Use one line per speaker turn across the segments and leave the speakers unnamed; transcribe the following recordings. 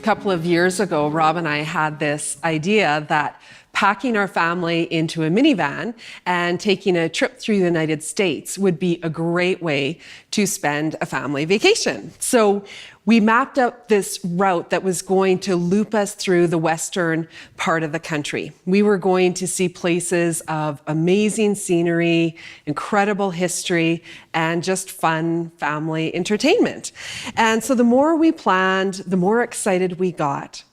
couple of years ago, Rob and I had this idea that packing our family into a minivan and taking a trip through the United States would be a great way to spend a family vacation. So we mapped out this route that was going to loop us through the western part of the country. We were going to see places of amazing scenery, incredible history, and just fun family entertainment. And so the more we planned, the more excited we got.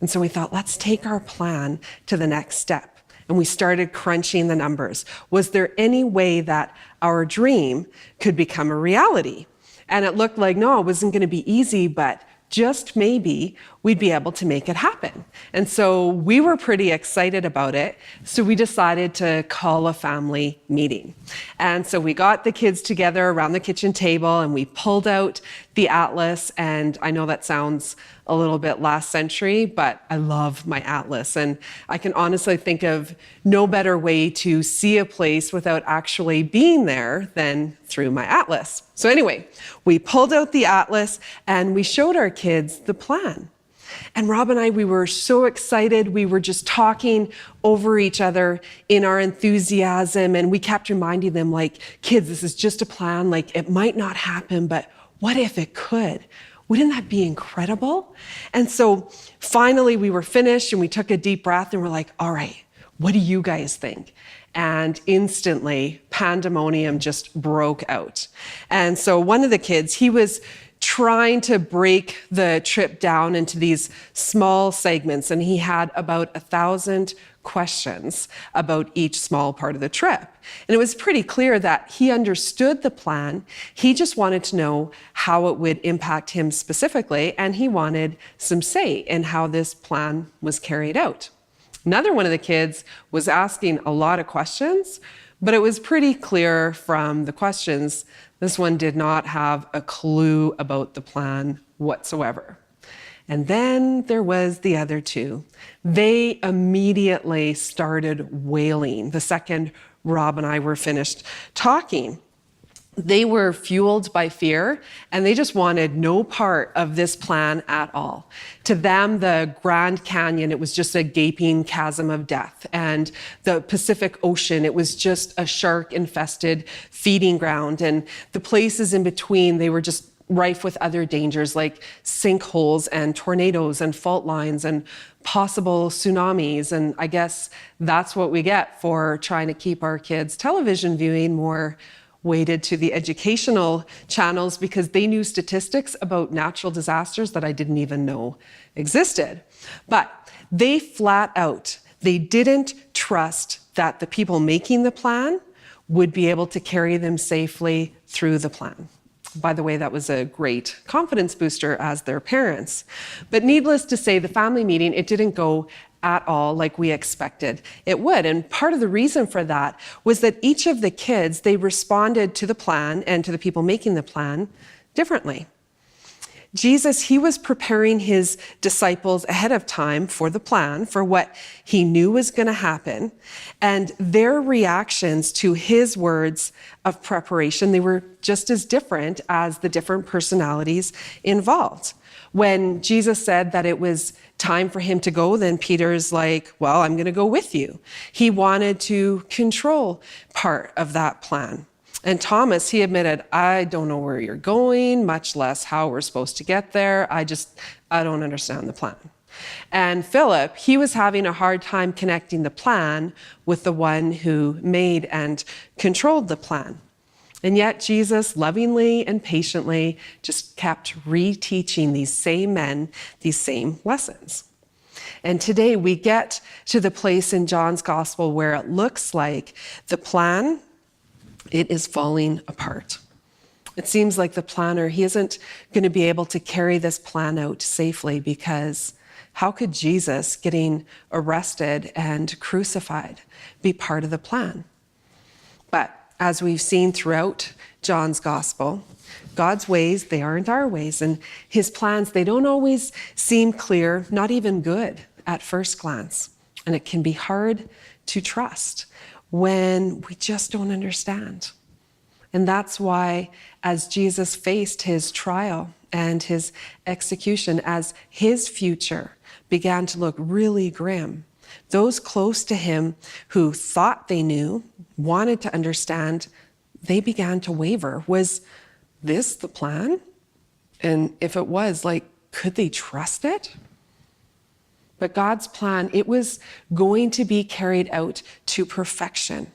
And so we thought, let's take our plan to the next step. And we started crunching the numbers. Was there any way that our dream could become a reality? And it looked like, no, it wasn't going to be easy, but just maybe we'd be able to make it happen. And so we were pretty excited about it. So we decided to call a family meeting. And so we got the kids together around the kitchen table and we pulled out the atlas. And I know that sounds a little bit last century, but I love my atlas. And I can honestly think of no better way to see a place without actually being there than through my atlas. So anyway, we pulled out the atlas and we showed our kids the plan. And Rob and I, we were so excited. We were just talking over each other in our enthusiasm. And we kept reminding them, like, kids, this is just a plan. Like, it might not happen, but what if it could? Wouldn't that be incredible? And so finally we were finished and we took a deep breath and we're like, all right, what do you guys think? And instantly pandemonium just broke out. And so one of the kids, he was trying to break the trip down into these small segments, and he had about 1,000 questions about each small part of the trip. And it was pretty clear that he understood the plan. He just wanted to know how it would impact him specifically, and he wanted some say in how this plan was carried out. Another one of the kids was asking a lot of questions, but it was pretty clear from the questions, this one did not have a clue about the plan whatsoever. And then there was the other two. They immediately started wailing the second Rob and I were finished talking. They were fueled by fear, and they just wanted no part of this plan at all. To them, the Grand Canyon, it was just a gaping chasm of death. And the Pacific Ocean, it was just a shark-infested feeding ground. And the places in between, they were just rife with other dangers like sinkholes and tornadoes and fault lines and possible tsunamis. And I guess that's what we get for trying to keep our kids' television viewing more weighted to the educational channels, because they knew statistics about natural disasters that I didn't even know existed. But they flat out, they didn't trust that the people making the plan would be able to carry them safely through the plan. By the way, that was a great confidence booster as their parents. But needless to say, the family meeting, it didn't go at all like we expected it would. And part of the reason for that was that each of the kids, they responded to the plan and to the people making the plan differently. Jesus, he was preparing his disciples ahead of time for the plan, for what he knew was going to happen. And their reactions to his words of preparation, they were just as different as the different personalities involved. When Jesus said that it was time for him to go, then Peter's like, well, I'm going to go with you. He wanted to control part of that plan. And Thomas, he admitted, I don't know where you're going, much less how we're supposed to get there. I don't understand the plan. And Philip, he was having a hard time connecting the plan with the one who made and controlled the plan. And yet Jesus lovingly and patiently just kept reteaching these same men these same lessons. And today we get to the place in John's gospel where it looks like the plan, it is falling apart. It seems like the planner, he isn't going to be able to carry this plan out safely, because how could Jesus getting arrested and crucified be part of the plan? But as we've seen throughout John's gospel, God's ways, they aren't our ways. And his plans, they don't always seem clear, not even good at first glance. And it can be hard to trust when we just don't understand. And that's why, as Jesus faced his trial and his execution as his future began to look really grim. Those close to him who thought they knew, wanted to understand, they began to waver. Was this the plan? And if it was, could they trust it? But God's plan, it was going to be carried out to perfection.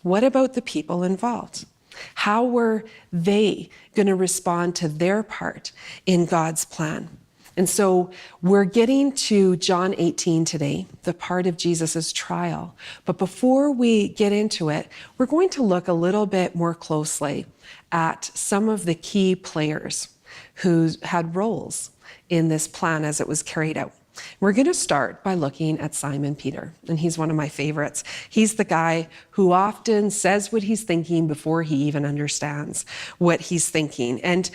What about the people involved? How were they going to respond to their part in God's plan? And so we're getting to John 18 today, the part of Jesus's trial. But before we get into it, we're going to look a little bit more closely at some of the key players who had roles in this plan as it was carried out. We're going to start by looking at Simon Peter, and he's one of my favorites. He's the guy who often says what he's thinking before he even understands what he's thinking. And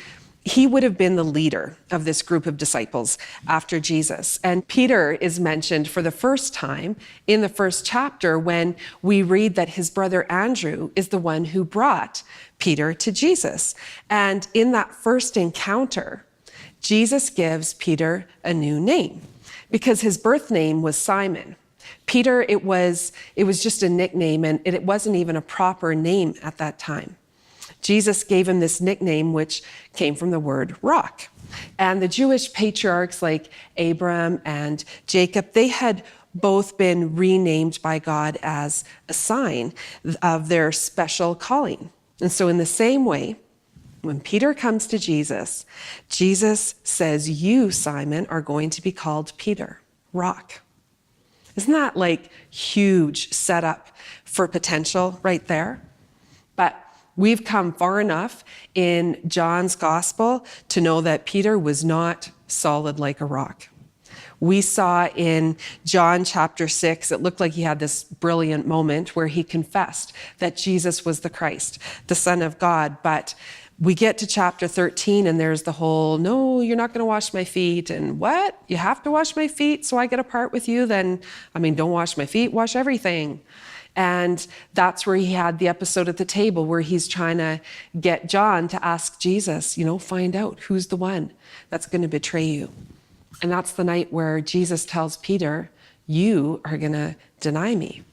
he would have been the leader of this group of disciples after Jesus. And Peter is mentioned for the first time in the first chapter when we read that his brother Andrew is the one who brought Peter to Jesus. And in that first encounter, Jesus gives Peter a new name, because his birth name was Simon. Peter, it was just a nickname, and it wasn't even a proper name at that time. Jesus gave him this nickname, which came from the word rock. And the Jewish patriarchs like Abram and Jacob, they had both been renamed by God as a sign of their special calling. And so in the same way, when Peter comes to Jesus, Jesus says, "You, Simon, are going to be called Peter, rock." Isn't that huge setup for potential right there? But we've come far enough in John's gospel to know that Peter was not solid like a rock. We saw in John chapter 6, it looked like he had this brilliant moment where he confessed that Jesus was the Christ, the Son of God. But we get to chapter 13 and there's the whole, "No, you're not going to wash my feet." And what? You have to wash my feet so I get a part with you? Then, don't wash my feet, wash everything. And that's where he had the episode at the table where he's trying to get John to ask Jesus, find out who's the one that's going to betray you. And that's the night where Jesus tells Peter, "You are going to deny me."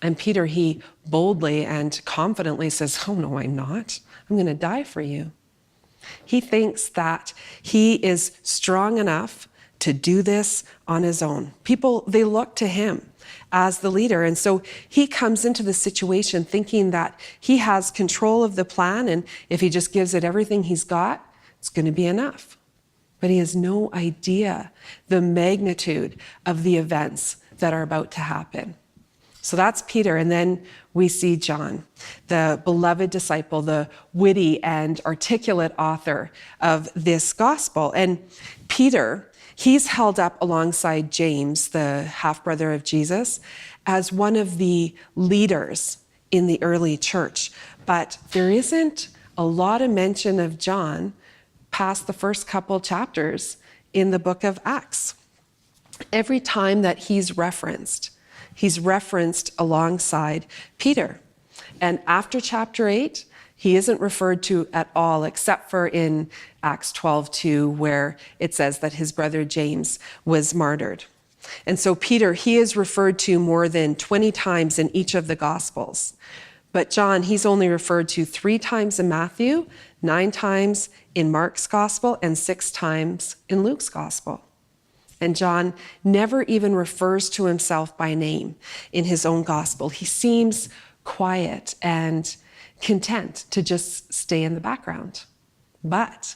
And Peter, he boldly and confidently says, "Oh, no, I'm not. I'm going to die for you." He thinks that he is strong enough to do this on his own. People, they look to him as the leader. And so he comes into the situation thinking that he has control of the plan, and if he just gives it everything he's got, it's going to be enough. But he has no idea the magnitude of the events that are about to happen. So that's Peter. And then we see John, the beloved disciple, the witty and articulate author of this gospel. And Peter, he's held up alongside James, the half-brother of Jesus, as one of the leaders in the early church. But there isn't a lot of mention of John past the first couple chapters in the book of Acts. Every time that he's referenced alongside Peter. And after chapter 8, he isn't referred to at all, except for in Acts 12:2, where it says that his brother James was martyred. And so Peter, he is referred to more than 20 times in each of the Gospels. But John, he's only referred to 3 times in Matthew, 9 times in Mark's Gospel, and 6 times in Luke's Gospel. And John never even refers to himself by name in his own gospel. He seems quiet and content to just stay in the background. But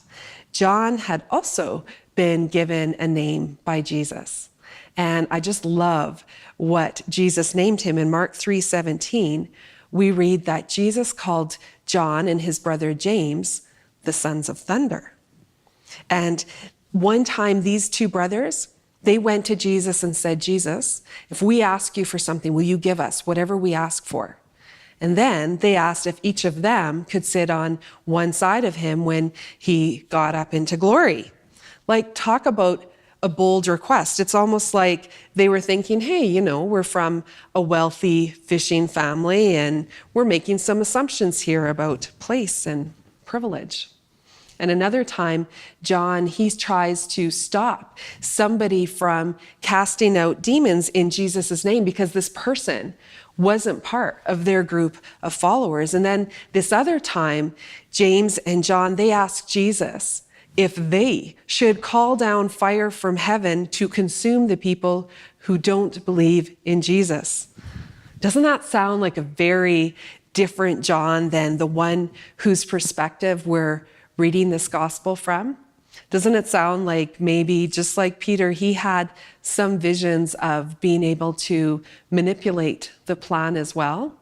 John had also been given a name by Jesus. And I just love what Jesus named him. In Mark 3:17, we read that Jesus called John and his brother James the sons of thunder. And one time, these 2 brothers, they went to Jesus and said, "Jesus, if we ask you for something, will you give us whatever we ask for?" And then they asked if each of them could sit on one side of him when he got up into glory. Talk about a bold request. It's almost like they were thinking, hey, we're from a wealthy fishing family and we're making some assumptions here about place and privilege. And another time, John, he tries to stop somebody from casting out demons in Jesus' name because this person wasn't part of their group of followers. And then this other time, James and John, they ask Jesus if they should call down fire from heaven to consume the people who don't believe in Jesus. Doesn't that sound like a very different John than the one whose perspective we're reading this gospel from? Doesn't it sound like maybe just like Peter, he had some visions of being able to manipulate the plan as well?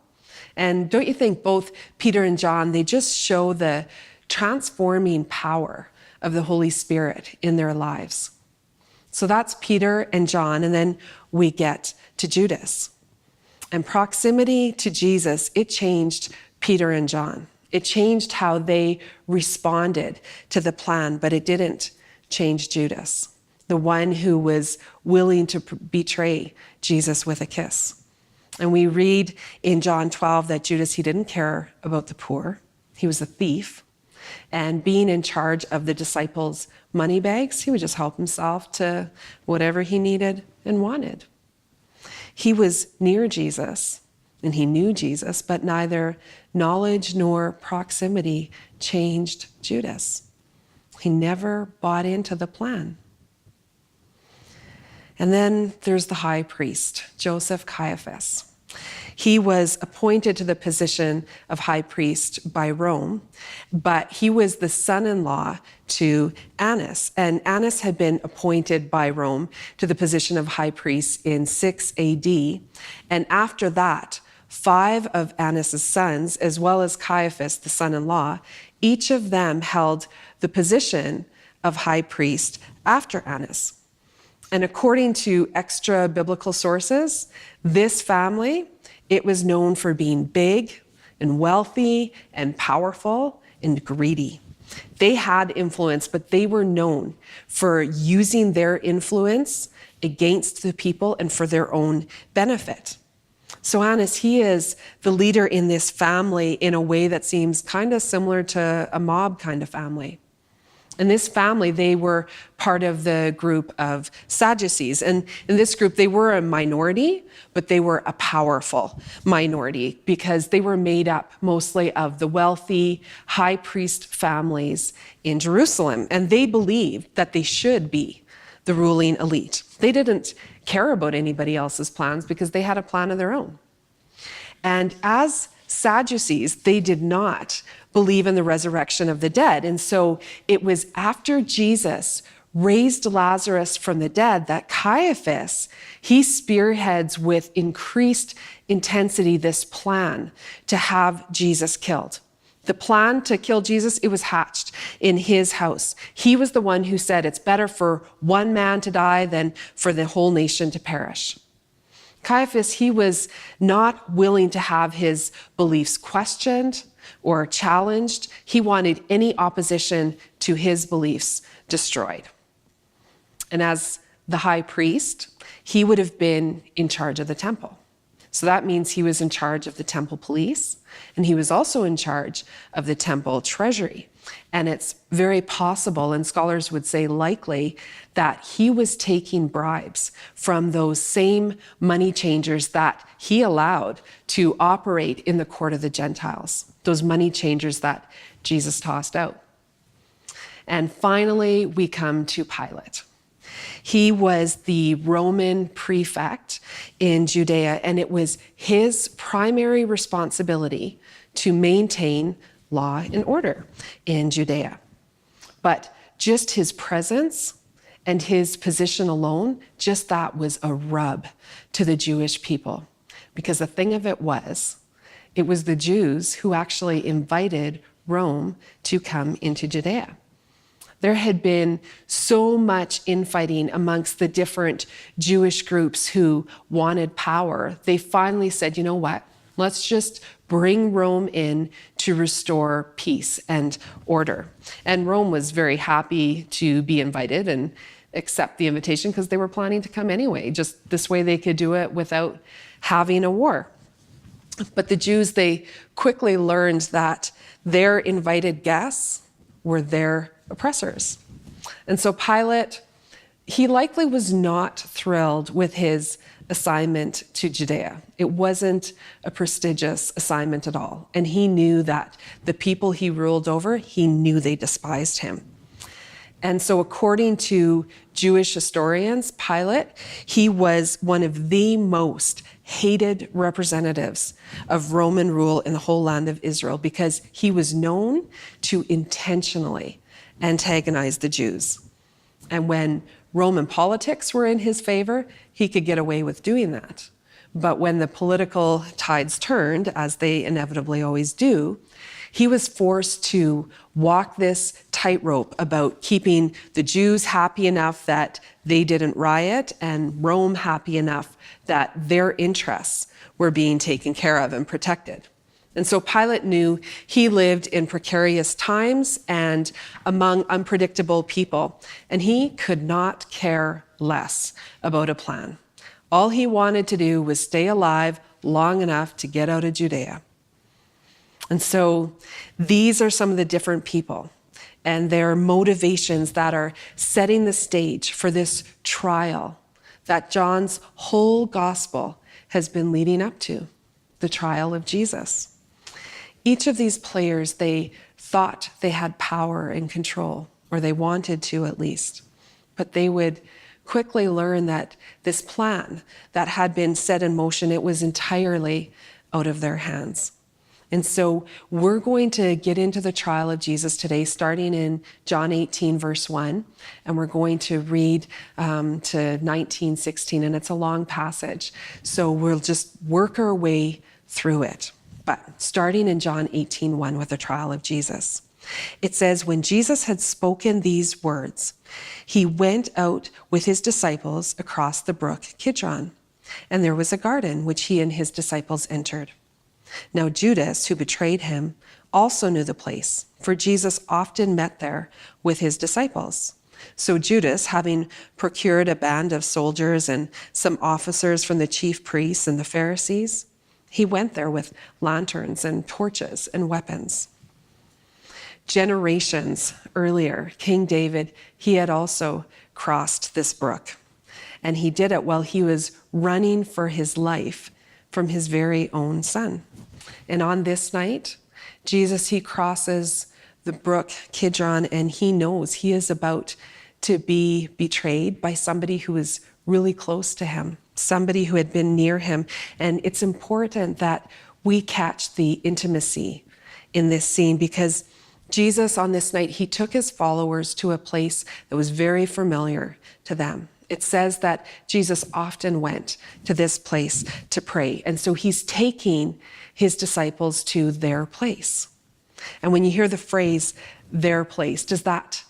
And don't you think both Peter and John, they just show the transforming power of the Holy Spirit in their lives? So that's Peter and John, and then we get to Judas. And proximity to Jesus, it changed Peter and John. It changed how they responded to the plan, but it didn't change Judas, the one who was willing to betray Jesus with a kiss. And we read in John 12 that Judas, he didn't care about the poor. He was a thief. And being in charge of the disciples' money bags, he would just help himself to whatever he needed and wanted. He was near Jesus and he knew Jesus, but neither knowledge nor proximity changed Judas. He never bought into the plan. And then there's the high priest, Joseph Caiaphas. He was appointed to the position of high priest by Rome, but he was the son-in-law to Annas. And Annas had been appointed by Rome to the position of high priest in 6 AD. And after that, 5 of Annas' sons, as well as Caiaphas, the son-in-law, each of them held the position of high priest after Annas. And according to extra biblical sources, this family, it was known for being big and wealthy and powerful and greedy. They had influence, but they were known for using their influence against the people and for their own benefit. So Annas, he is the leader in this family in a way that seems kind of similar to a mob kind of family. In this family, they were part of the group of Sadducees. And in this group, they were a minority, but they were a powerful minority because they were made up mostly of the wealthy high priest families in Jerusalem. And they believed that they should be the ruling elite. They didn't care about anybody else's plans because they had a plan of their own. And as Sadducees, they did not believe in the resurrection of the dead. And so it was after Jesus raised Lazarus from the dead that Caiaphas, he spearheads with increased intensity this plan to have Jesus killed. The plan to kill Jesus, it was hatched in his house. He was the one who said it's better for one man to die than for the whole nation to perish. Caiaphas, he was not willing to have his beliefs questioned or challenged. He wanted any opposition to his beliefs destroyed. And as the high priest, he would have been in charge of the temple. So that means he was in charge of the temple police, and he was also in charge of the temple treasury. And it's very possible, and scholars would say likely, that he was taking bribes from those same money changers that he allowed to operate in the court of the Gentiles, those money changers that Jesus tossed out. And finally, we come to Pilate. He was the Roman prefect in Judea, and it was his primary responsibility to maintain law and order in Judea. But just his presence and his position alone, just that was a rub to the Jewish people. Because the thing of it was the Jews who actually invited Rome to come into Judea. There had been so much infighting amongst the different Jewish groups who wanted power. They finally said, you know what? Let's just bring Rome in to restore peace and order. And Rome was very happy to be invited and accept the invitation because they were planning to come anyway. Just this way they could do it without having a war. But the Jews, they quickly learned that their invited guests were their oppressors. And so Pilate, he likely was not thrilled with his assignment to Judea. It wasn't a prestigious assignment at all. And he knew that the people he ruled over, he knew they despised him. And so according to Jewish historians, Pilate, he was one of the most hated representatives of Roman rule in the whole land of Israel because he was known to intentionally antagonize the Jews. And when Roman politics were in his favor, he could get away with doing that. But when the political tides turned, as they inevitably always do, he was forced to walk this tightrope about keeping the Jews happy enough that they didn't riot and Rome happy enough that their interests were being taken care of and protected. And so Pilate knew he lived in precarious times and among unpredictable people, and he could not care less about a plan. All he wanted to do was stay alive long enough to get out of Judea. And so these are some of the different people and their motivations that are setting the stage for this trial that John's whole gospel has been leading up to, the trial of Jesus. Each of these players, they thought they had power and control, or they wanted to at least, but they would quickly learn that this plan that had been set in motion, it was entirely out of their hands. And so we're going to get into the trial of Jesus today, starting in John 18, verse 1, and we're going to read to 19:16, and it's a long passage. So we'll just work our way through it. But starting in John 18:1 with the trial of Jesus, it says, when Jesus had spoken these words, he went out with his disciples across the brook Kidron, and there was a garden which he and his disciples entered. Now Judas, who betrayed him, also knew the place, for Jesus often met there with his disciples. So Judas, having procured a band of soldiers and some officers from the chief priests and the Pharisees, he went there with lanterns and torches and weapons. Generations earlier, King David, he had also crossed this brook, and he did it while he was running for his life from his very own son. And on this night, Jesus, he crosses the brook Kidron, and he knows he is about to be betrayed by somebody who is really close to him, somebody who had been near him. And it's important that we catch the intimacy in this scene, because Jesus on this night, he took his followers to a place that was very familiar to them. It says that Jesus often went to this place to pray. And so he's taking his disciples to their place. And when you hear the phrase, their place, does that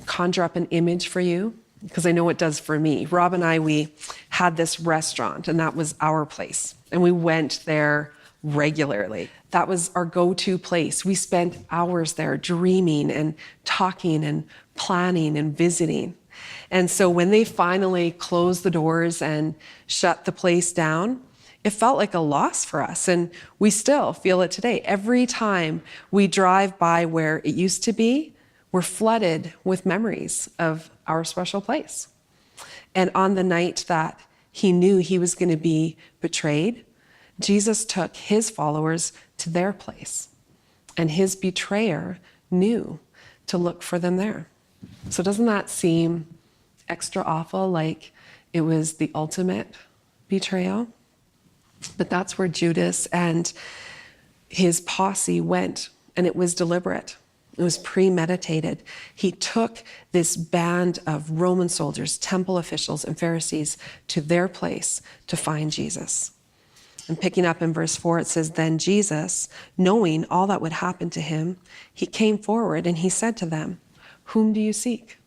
conjure up an image for you? Because I know it does for me. Rob and I, we had this restaurant, and that was our place. And we went there regularly. That was our go-to place. We spent hours there dreaming and talking and planning and visiting. And so when they finally closed the doors and shut the place down, it felt like a loss for us. And we still feel it today. Every time we drive by where it used to be, we're flooded with memories of our special place. And on the night that he knew he was going to be betrayed, Jesus took his followers to their place. And his betrayer knew to look for them there. So doesn't that seem extra awful, like it was the ultimate betrayal? But that's where Judas and his posse went, and it was deliberate. It was premeditated. He took this band of Roman soldiers, temple officials, and Pharisees to their place to find Jesus. And picking up in verse 4, it says, then Jesus, knowing all that would happen to him, he came forward and he said to them, whom do you seek?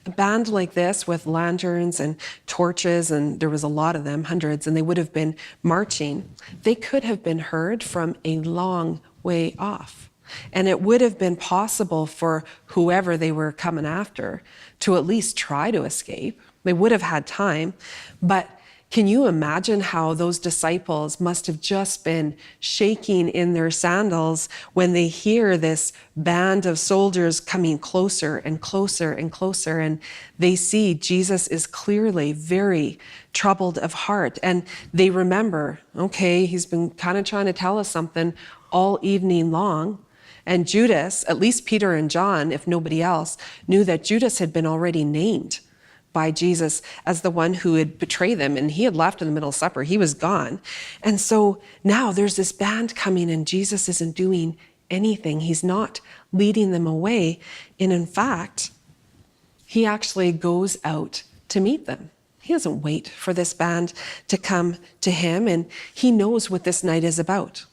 A band like this with lanterns and torches, and there was a lot of them, hundreds, and they would have been marching. They could have been heard from a long way off. And it would have been possible for whoever they were coming after to at least try to escape. They would have had time, but Can you imagine how those disciples must have just been shaking in their sandals when they hear this band of soldiers coming closer and closer and closer, and they see Jesus is clearly very troubled of heart, and they remember, okay, he's been kind of trying to tell us something all evening long. And Judas, at least Peter and John, if nobody else, knew that Judas had been already named by Jesus as the one who would betray them. And he had left in the middle of supper. He was gone. And so now there's this band coming and Jesus isn't doing anything. He's not leading them away. And in fact, he actually goes out to meet them. He doesn't wait for this band to come to him. And he knows what this night is about.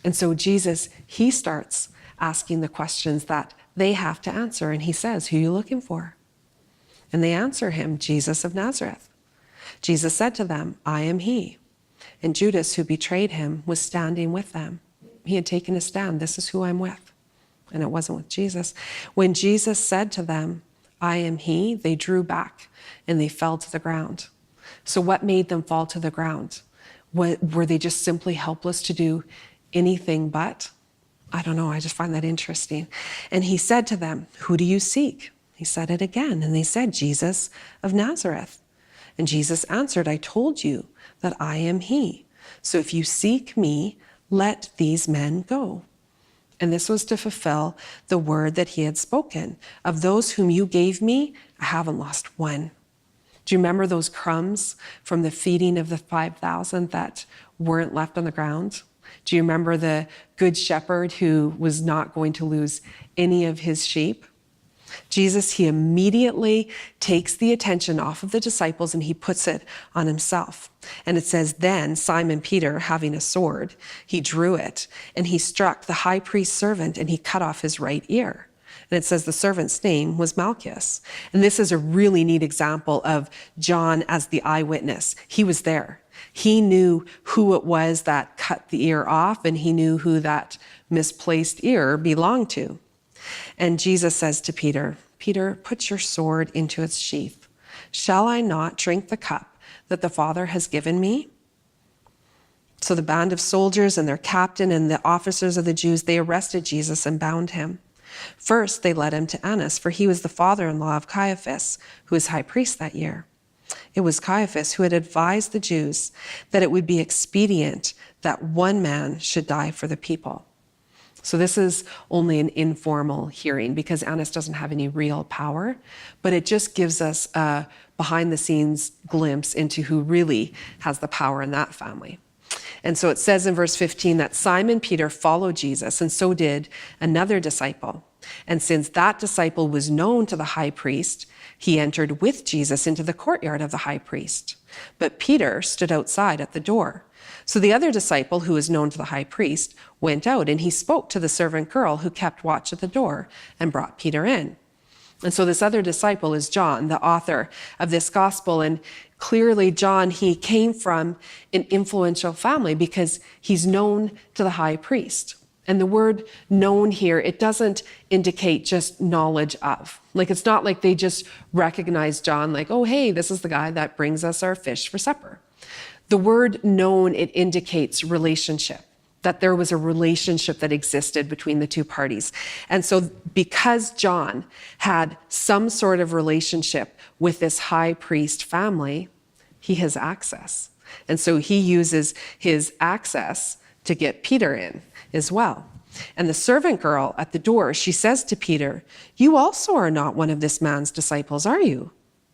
And so Jesus, he starts asking the questions that they have to answer. And he says, who are you looking for? And they answer him, Jesus of Nazareth. Jesus said to them, I am he. And Judas, who betrayed him, was standing with them. He had taken a stand. This is who I'm with. And it wasn't with Jesus. When Jesus said to them, I am he, they drew back and they fell to the ground. So what made them fall to the ground? Were they just simply helpless to do anything but? I don't know. I just find that interesting. And he said to them, who do you seek? He said it again, and they said, Jesus of Nazareth. And Jesus answered, I told you that I am he. So if you seek me, let these men go. And this was to fulfill the word that he had spoken. Of those whom you gave me, I haven't lost one. Do you remember those crumbs from the feeding of the 5,000 that weren't left on the ground? Do you remember the good shepherd who was not going to lose any of his sheep? Jesus, he immediately takes the attention off of the disciples and he puts it on himself. And it says, then Simon Peter, having a sword, he drew it and he struck the high priest's servant and he cut off his right ear. And it says the servant's name was Malchus. And this is a really neat example of John as the eyewitness. He was there. He knew who it was that cut the ear off, and he knew who that misplaced ear belonged to. And Jesus says to Peter, Peter, put your sword into its sheath. Shall I not drink the cup that the Father has given me? So the band of soldiers and their captain and the officers of the Jews, they arrested Jesus and bound him. First, they led him to Annas, for he was the father-in-law of Caiaphas, who was high priest that year. It was Caiaphas who had advised the Jews that it would be expedient that one man should die for the people. So this is only an informal hearing because Annas doesn't have any real power, but it just gives us a behind-the-scenes glimpse into who really has the power in that family. And so it says in verse 15 that Simon Peter followed Jesus, and so did another disciple. And since that disciple was known to the high priest, he entered with Jesus into the courtyard of the high priest. But Peter stood outside at the door. So the other disciple, who was known to the high priest, went out, and he spoke to the servant girl who kept watch at the door and brought Peter in. And so this other disciple is John, the author of this gospel. And clearly John, he came from an influential family because he's known to the high priest. And the word known here, it doesn't indicate just knowledge of. Like, it's not like they just recognize John like, oh, hey, this is the guy that brings us our fish for supper. The word known, it indicates relationship, that there was a relationship that existed between the two parties. And so because John had some sort of relationship with this high priest family, he has access. And so he uses his access to get Peter in as well. And the servant girl at the door, she says to Peter, you also are not one of this man's disciples, are you?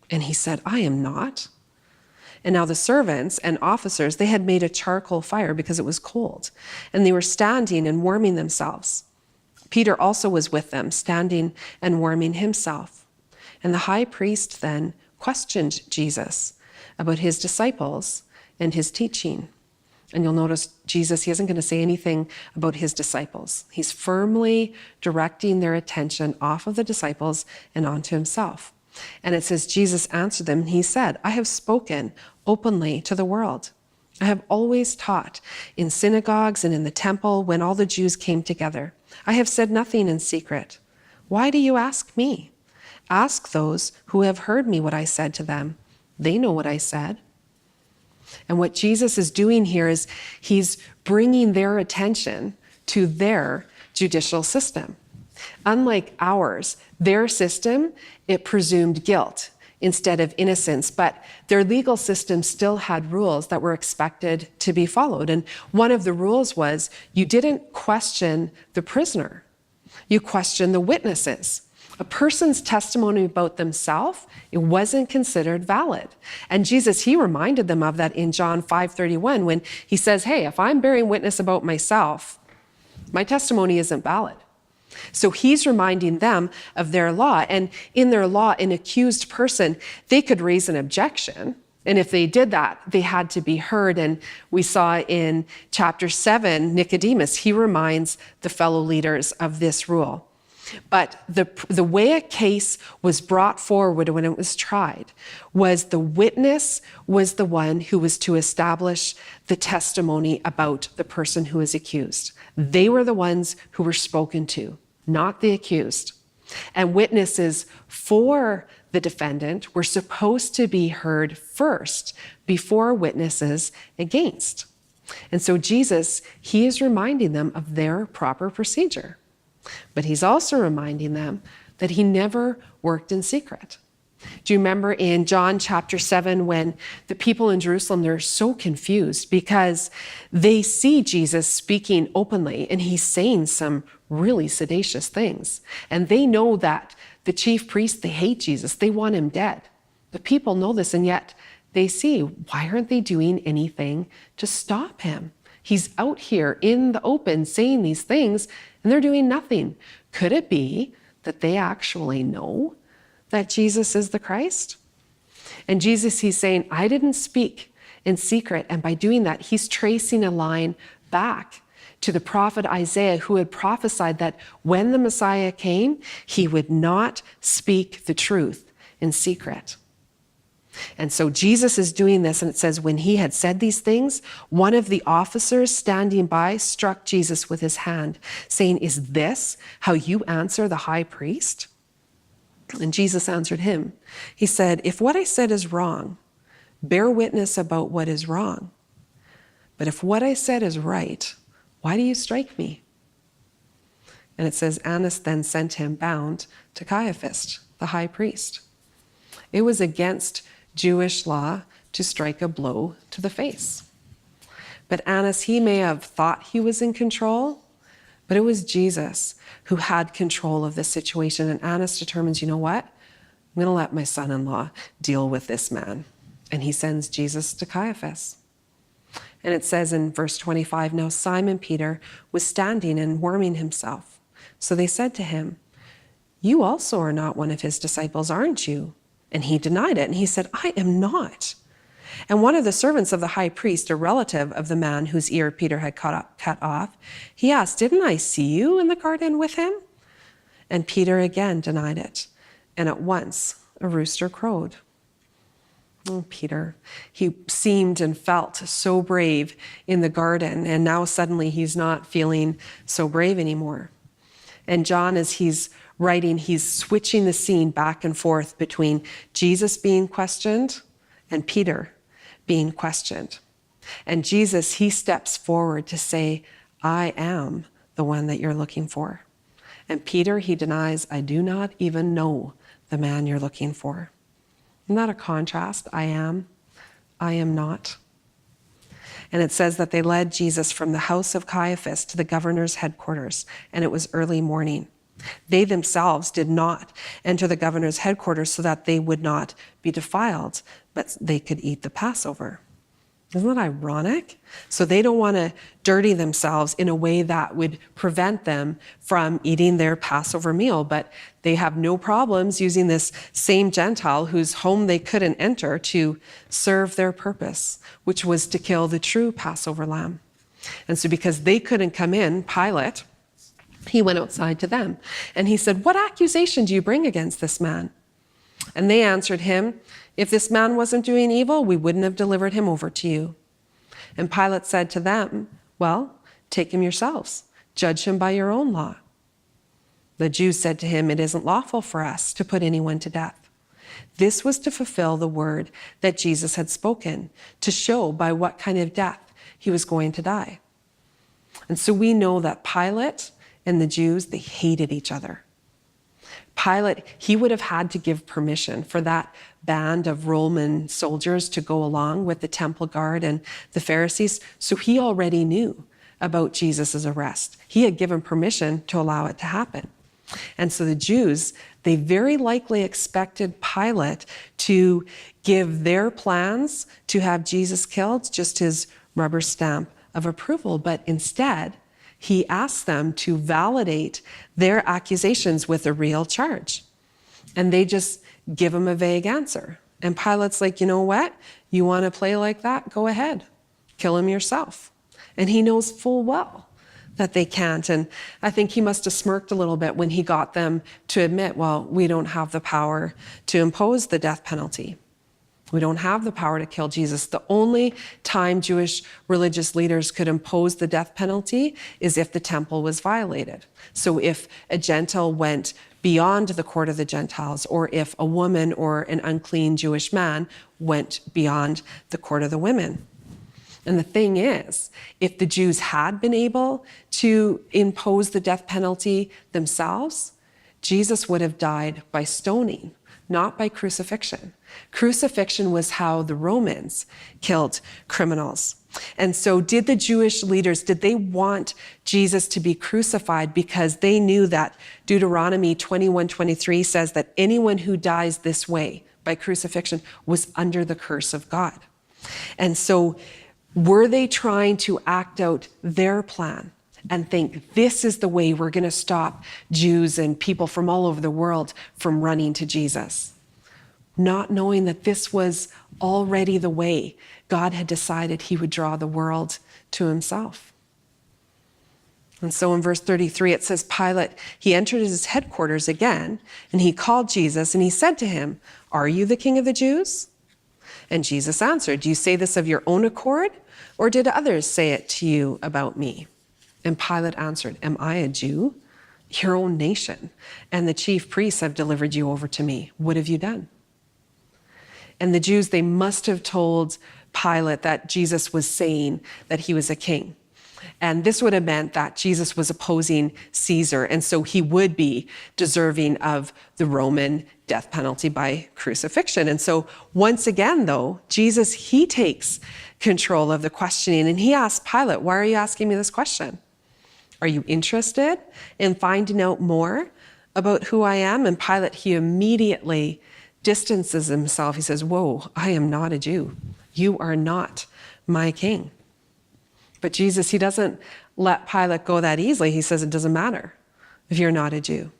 And he said, I am not. And now the servants and officers, they had made a charcoal fire because it was cold, and they were standing and warming themselves. Peter also was with them, standing and warming himself. And the high priest then questioned Jesus about his disciples and his teaching. And you'll notice Jesus, he isn't going to say anything about his disciples. He's firmly directing their attention off of the disciples and onto himself. And it says, Jesus answered them, and he said, I have spoken openly to the world. I have always taught in synagogues and in the temple when all the Jews came together. I have said nothing in secret. Why do you ask me? Ask those who have heard me what I said to them. They know what I said. And what Jesus is doing here is he's bringing their attention to their judicial system. Unlike ours, their system, it presumed guilt instead of innocence, but their legal system still had rules that were expected to be followed. And one of the rules was you didn't question the prisoner, you questioned the witnesses. A person's testimony about themselves, it wasn't considered valid. And Jesus, he reminded them of that in John 5:31 when he says, hey, if I'm bearing witness about myself, my testimony isn't valid. So he's reminding them of their law. And in their law, an accused person, they could raise an objection. And if they did that, they had to be heard. And we saw in chapter 7, Nicodemus, he reminds the fellow leaders of this rule. But the way a case was brought forward when it was tried was the witness was the one who was to establish the testimony about the person who is accused. They were the ones who were spoken to, not the accused. And witnesses for the defendant were supposed to be heard first before witnesses against. And so Jesus, he is reminding them of their proper procedure. But he's also reminding them that he never worked in secret. Do you remember in John chapter 7 when the people in Jerusalem, they're so confused because they see Jesus speaking openly and he's saying some really seditious things. And they know that the chief priests, they hate Jesus. They want him dead. The people know this, and yet they see, why aren't they doing anything to stop him? He's out here in the open saying these things and they're doing nothing. Could it be that they actually know that Jesus is the Christ? And Jesus, he's saying, I didn't speak in secret. And by doing that, he's tracing a line back to the prophet Isaiah, who had prophesied that when the Messiah came, he would not speak the truth in secret. And so Jesus is doing this, and it says, when he had said these things, one of the officers standing by struck Jesus with his hand, saying, is this how you answer the high priest? And Jesus answered him. He said, if what I said is wrong, bear witness about what is wrong. But if what I said is right, why do you strike me? And it says, Annas then sent him bound to Caiaphas, the high priest. It was against Jewish law to strike a blow to the face. But Annas, he may have thought he was in control, but it was Jesus who had control of this situation. And Annas determines, you know what? I'm going to let my son-in-law deal with this man. And he sends Jesus to Caiaphas. And it says in verse 25, now Simon Peter was standing and warming himself. So they said to him, you also are not one of his disciples, aren't you? And he denied it. And he said, I am not. And one of the servants of the high priest, a relative of the man whose ear Peter had cut off, he asked, didn't I see you in the garden with him? And Peter again denied it. And at once a rooster crowed. Oh, Peter, he seemed and felt so brave in the garden. And now suddenly he's not feeling so brave anymore. And John, as he's writing, he's switching the scene back and forth between Jesus being questioned and Peter being questioned. And Jesus, he steps forward to say, I am the one that you're looking for. And Peter, he denies, I do not even know the man you're looking for. Isn't that a contrast? I am not. And it says that they led Jesus from the house of Caiaphas to the governor's headquarters, and it was early morning. They themselves did not enter the governor's headquarters so that they would not be defiled, but they could eat the Passover. Isn't that ironic? So they don't want to dirty themselves in a way that would prevent them from eating their Passover meal, but they have no problems using this same Gentile whose home they couldn't enter to serve their purpose, which was to kill the true Passover lamb. And so because they couldn't come in, Pilate, he went outside to them and he said, what accusation do you bring against this man? And they answered him, if this man wasn't doing evil, we wouldn't have delivered him over to you. And Pilate said to them, well, take him yourselves. Judge him by your own law. The Jews said to him, it isn't lawful for us to put anyone to death. This was to fulfill the word that Jesus had spoken, to show by what kind of death he was going to die. And so we know that Pilate and the Jews, they hated each other. Pilate, he would have had to give permission for that band of Roman soldiers to go along with the temple guard and the Pharisees. So he already knew about Jesus' arrest. He had given permission to allow it to happen. And so the Jews, they very likely expected Pilate to give their plans to have Jesus killed just his rubber stamp of approval. But instead, he asked them to validate their accusations with a real charge. And they just give him a vague answer. And Pilate's like, you know what? You want to play like that? Go ahead. Kill him yourself. And he knows full well that they can't. And I think he must have smirked a little bit when he got them to admit, well, we don't have the power to impose the death penalty. We don't have the power to kill Jesus. The only time Jewish religious leaders could impose the death penalty is if the temple was violated. So if a Gentile went beyond the court of the Gentiles, or if a woman or an unclean Jewish man went beyond the court of the women. And the thing is, if the Jews had been able to impose the death penalty themselves, Jesus would have died by stoning, not by crucifixion. Crucifixion was how the Romans killed criminals. And so did the Jewish leaders, did they want Jesus to be crucified because they knew that Deuteronomy 21:23 says that anyone who dies this way by crucifixion was under the curse of God? And so were they trying to act out their plan and think this is the way we're going to stop Jews and people from all over the world from running to Jesus? Not knowing that this was already the way God had decided he would draw the world to himself. And so in verse 33, it says, Pilate, he entered his headquarters again, and he called Jesus, and he said to him, "Are you the king of the Jews?" And Jesus answered, "Do you say this of your own accord, or did others say it to you about me?" And Pilate answered, "Am I a Jew? Your own nation and the chief priests have delivered you over to me. What have you done?" And the Jews, they must have told Pilate that Jesus was saying that he was a king. And this would have meant that Jesus was opposing Caesar, and so he would be deserving of the Roman death penalty by crucifixion. And so once again, though, Jesus, he takes control of the questioning, and he asks Pilate, "Why are you asking me this question? Are you interested in finding out more about who I am?" And Pilate, he immediately distances himself. He says, "Whoa, I am not a Jew. You are not my king." But Jesus, he doesn't let Pilate go that easily. He says, it doesn't matter if you're not a Jew.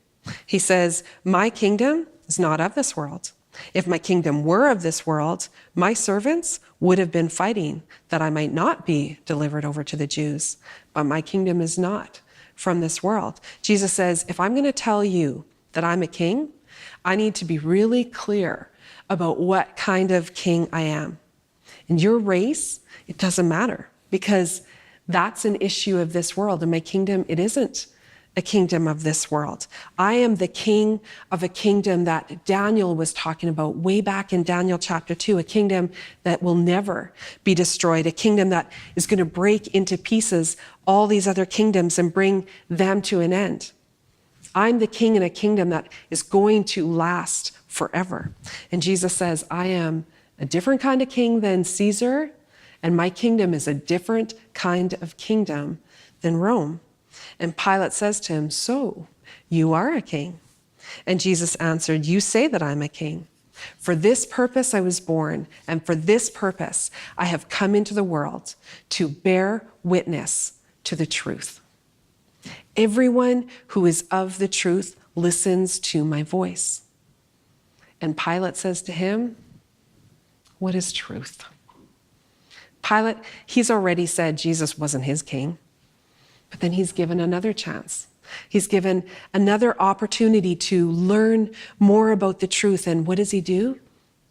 He says, my kingdom is not of this world. If my kingdom were of this world, my servants would have been fighting that I might not be delivered over to the Jews. But my kingdom is not from this world. Jesus says, if I'm going to tell you that I'm a king, I need to be really clear about what kind of king I am. And your race, it doesn't matter, because that's an issue of this world. And my kingdom, it isn't a kingdom of this world. I am the king of a kingdom that Daniel was talking about way back in Daniel chapter 2, a kingdom that will never be destroyed, a kingdom that is going to break into pieces all these other kingdoms and bring them to an end. I'm the king in a kingdom that is going to last forever. And Jesus says, I am a different kind of king than Caesar, and my kingdom is a different kind of kingdom than Rome. And Pilate says to him, so you are a king? And Jesus answered, you say that I'm a king. For this purpose I was born, and for this purpose I have come into the world, to bear witness to the truth. Everyone who is of the truth listens to my voice. And Pilate says to him, what is truth? Pilate, he's already said Jesus wasn't his king, but then he's given another chance. He's given another opportunity to learn more about the truth. And what does he do?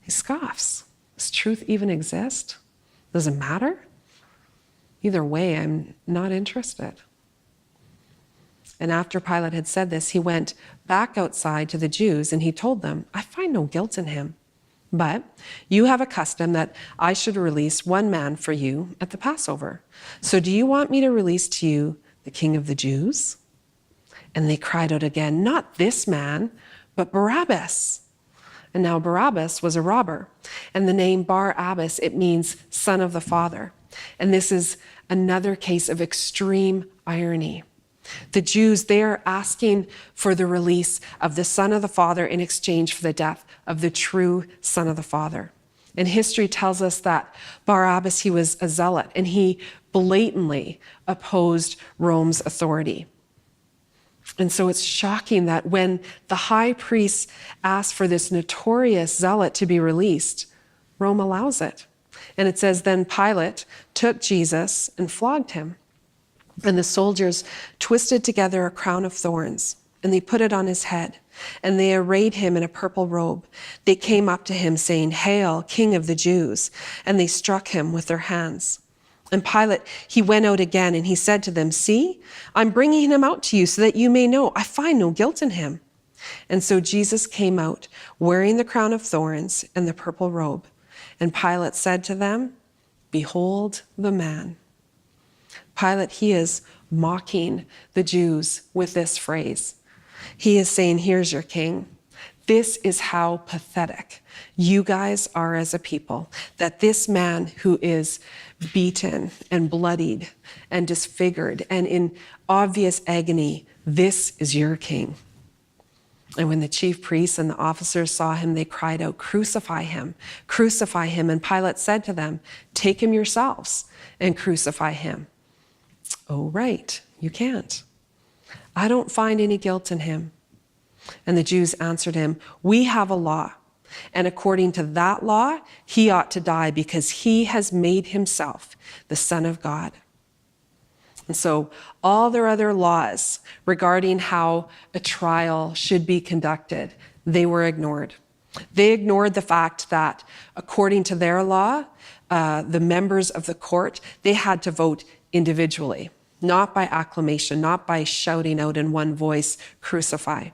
He scoffs. Does truth even exist? Does it matter? Either way, I'm not interested. And after Pilate had said this, he went back outside to the Jews and he told them, I find no guilt in him. But you have a custom that I should release one man for you at the Passover. So do you want me to release to you the King of the Jews? And they cried out again, not this man, but Barabbas. And now Barabbas was a robber. And the name Bar-Abbas, it means son of the father. And this is another case of extreme irony. The Jews, they are asking for the release of the son of the father in exchange for the death of the true son of the father. And history tells us that Barabbas, he was a zealot, and he blatantly opposed Rome's authority. And so it's shocking that when the high priest asked for this notorious zealot to be released, Rome allows it. And it says, then Pilate took Jesus and flogged him. And the soldiers twisted together a crown of thorns, and they put it on his head, and they arrayed him in a purple robe. They came up to him saying, Hail, King of the Jews! And they struck him with their hands. And Pilate, he went out again, and he said to them, See, I'm bringing him out to you so that you may know I find no guilt in him. And so Jesus came out, wearing the crown of thorns and the purple robe. And Pilate said to them, Behold the man. Pilate, he is mocking the Jews with this phrase. He is saying, here's your king. This is how pathetic you guys are as a people, that this man who is beaten and bloodied and disfigured and in obvious agony, this is your king. And when the chief priests and the officers saw him, they cried out, Crucify him, crucify him. And Pilate said to them, Take him yourselves and crucify him. Oh, right, you can't. I don't find any guilt in him. And the Jews answered him, We have a law, and according to that law, he ought to die because he has made himself the Son of God. And so all their other laws regarding how a trial should be conducted, they were ignored. They ignored the fact that according to their law, the members of the court, they had to vote individually, not by acclamation, not by shouting out in one voice, Crucify.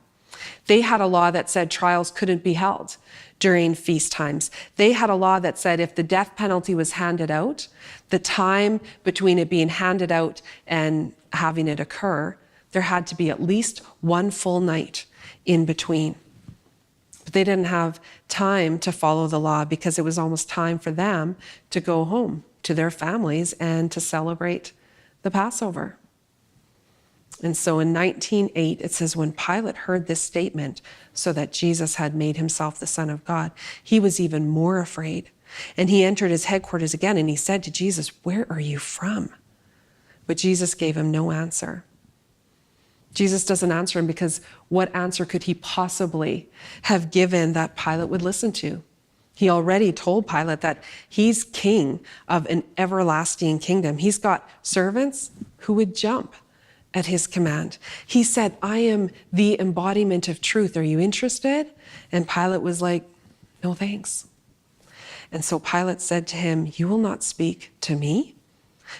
They had a law that said trials couldn't be held during feast times. They had a law that said if the death penalty was handed out, the time between it being handed out and having it occur, there had to be at least one full night in between. But they didn't have time to follow the law because it was almost time for them to go home to their families and to celebrate the Passover. And so in 19:8, it says, when Pilate heard this statement, so that Jesus had made himself the Son of God, he was even more afraid. And he entered his headquarters again, and he said to Jesus, Where are you from? But Jesus gave him no answer. Jesus doesn't answer him because what answer could he possibly have given that Pilate would listen to? He already told Pilate that he's king of an everlasting kingdom. He's got servants who would jump at his command. He said, I am the embodiment of truth. Are you interested? And Pilate was like, no, thanks. And so Pilate said to him, You will not speak to me?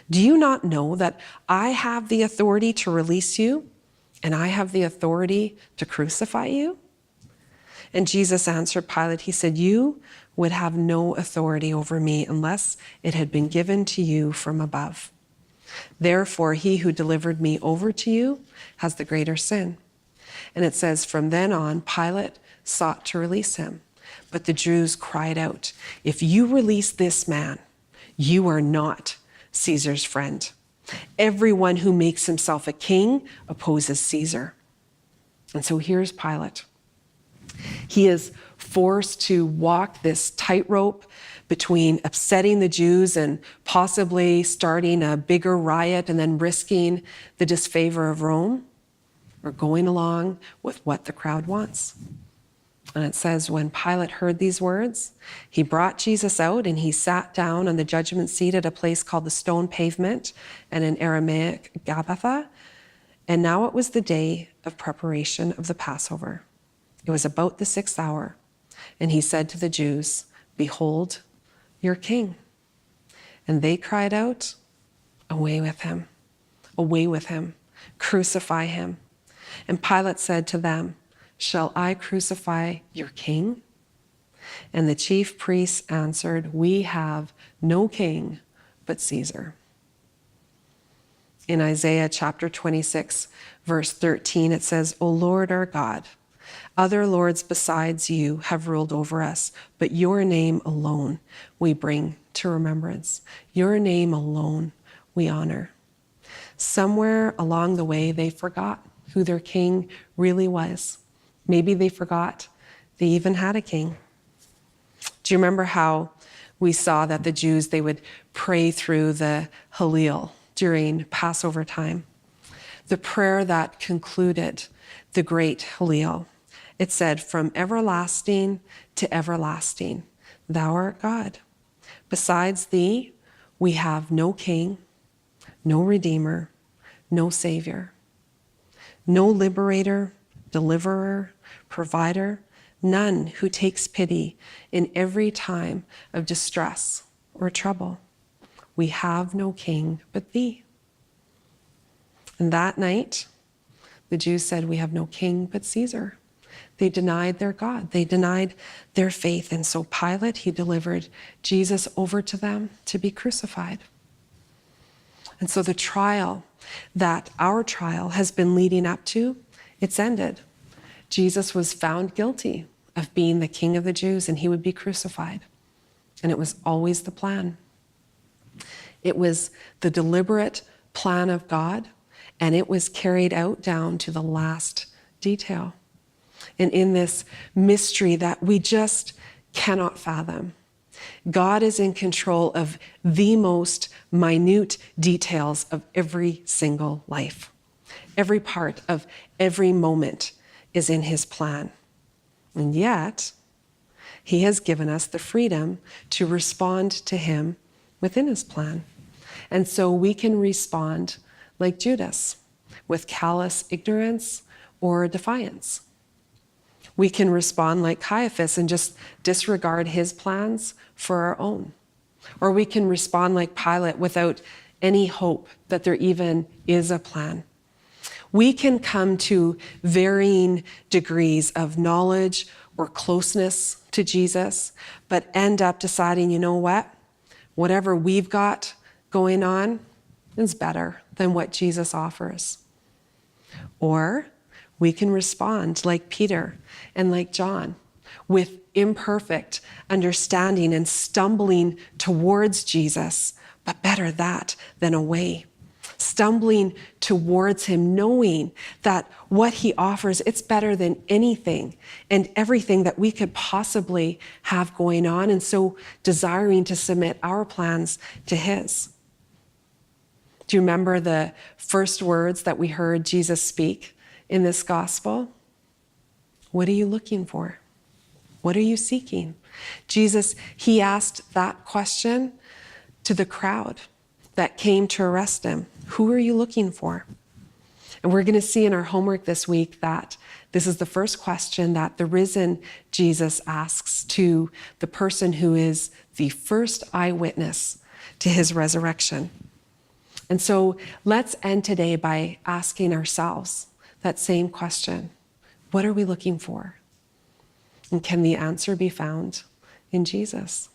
Do you not know that I have the authority to release you and I have the authority to crucify you? And Jesus answered Pilate, he said, You would have no authority over me unless it had been given to you from above. Therefore, he who delivered me over to you has the greater sin. And it says, from then on, Pilate sought to release him. But the Jews cried out, If you release this man, you are not Caesar's friend. Everyone who makes himself a king opposes Caesar. And so here's Pilate. He is forced to walk this tightrope between upsetting the Jews and possibly starting a bigger riot and then risking the disfavor of Rome, or going along with what the crowd wants. And it says, when Pilate heard these words, he brought Jesus out and he sat down on the judgment seat at a place called the Stone Pavement, and in Aramaic, Gabbatha. And now it was the day of preparation of the Passover. It was about the 6th hour. And he said to the Jews, Behold, your king. And they cried out, Away with him, crucify him. And Pilate said to them, "Shall I crucify your king?" And the chief priests answered, "We have no king but Caesar." In Isaiah chapter 26, verse 13, it says, "O Lord our God, other lords besides you have ruled over us, but your name alone we bring to remembrance. Your name alone we honor." Somewhere along the way, they forgot who their king really was. Maybe they forgot they even had a king. Do you remember how we saw that the Jews, they would pray through the Hallel during Passover time? The prayer that concluded the great Hallel. It said, "From everlasting to everlasting, thou art God. Besides thee, we have no king, no redeemer, no savior, no liberator, deliverer, provider, none who takes pity in every time of distress or trouble. We have no king but thee." And that night, the Jews said, "We have no king but Caesar." They denied their God. They denied their faith. And so Pilate, he delivered Jesus over to them to be crucified. And so the trial that our trial has been leading up to, it's ended. Jesus was found guilty of being the King of the Jews, and he would be crucified. And it was always the plan. It was the deliberate plan of God, and it was carried out down to the last detail. And in this mystery that we just cannot fathom, God is in control of the most minute details of every single life. Every part of every moment is in his plan. And yet, he has given us the freedom to respond to him within his plan. And so we can respond like Judas, with callous ignorance or defiance. We can respond like Caiaphas and just disregard his plans for our own. Or we can respond like Pilate without any hope that there even is a plan. We can come to varying degrees of knowledge or closeness to Jesus, but end up deciding, you know what? Whatever we've got going on is better than what Jesus offers. Or we can respond like Peter and like John, with imperfect understanding and stumbling towards Jesus, but better that than away. Stumbling towards him, knowing that what he offers, it's better than anything and everything that we could possibly have going on, and so desiring to submit our plans to his. Do you remember the first words that we heard Jesus speak in this gospel? What are you looking for? What are you seeking? Jesus, he asked that question to the crowd that came to arrest him. Who are you looking for? And we're going to see in our homework this week that this is the first question that the risen Jesus asks to the person who is the first eyewitness to his resurrection. And so let's end today by asking ourselves that same question. What are we looking for? And can the answer be found in Jesus?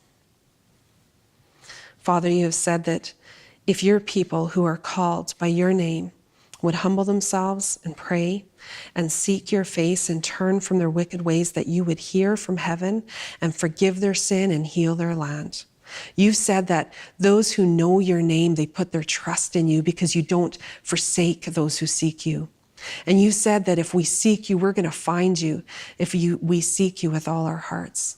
Father, you have said that if your people who are called by your name would humble themselves and pray and seek your face and turn from their wicked ways, that you would hear from heaven and forgive their sin and heal their land. You've said that those who know your name, they put their trust in you because you don't forsake those who seek you. And you said that if we seek you, we're going to find you if we seek you with all our hearts.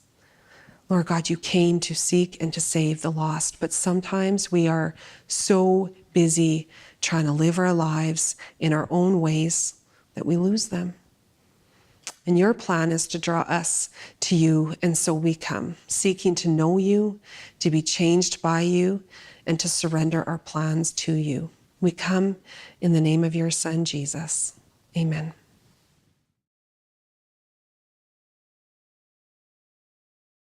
Lord God, you came to seek and to save the lost, but sometimes we are so busy trying to live our lives in our own ways that we lose them. And your plan is to draw us to you, and so we come, seeking to know you, to be changed by you, and to surrender our plans to you. We come in the name of your Son, Jesus. Amen.